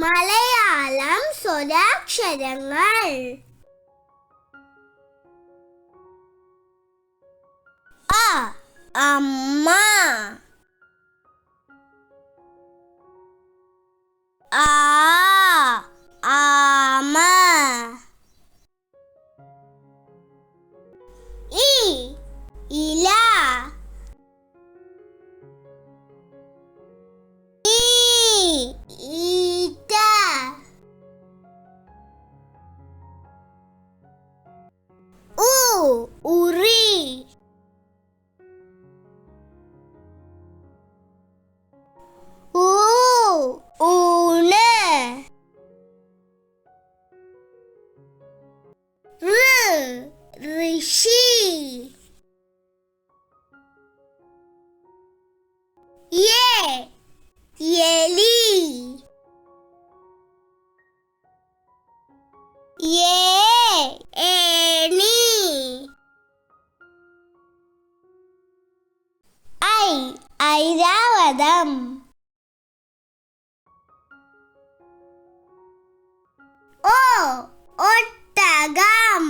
മലയാളം സ്വരാക്ഷരങ്ങൾ. അ അമ്മ, ആ ആമ, ഇ ഇല, ഈറ്റ, ഉ ഉറി, ഊ ഊണ്, ഋഷി, എലി, ഏണി, ഐരാവതം, ഒട്ടകം,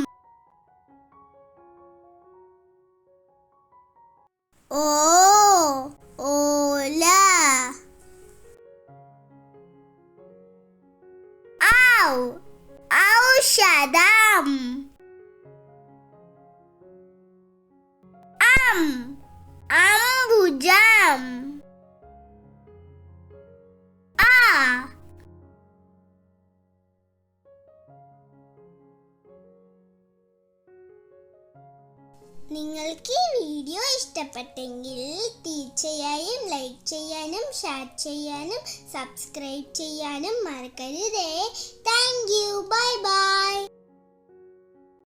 ഓല, ഔഷധം, അംബുജം, നിങ്ങൾക്ക് ഈ വീഡിയോ ഇഷ്ടപ്പെട്ടെങ്കിൽ തീർച്ചയായും ലൈക്ക് ചെയ്യാനും ഷെയർ ചെയ്യാനും സബ്സ്ക്രൈബ് ചെയ്യാനും മറക്കരുതേ.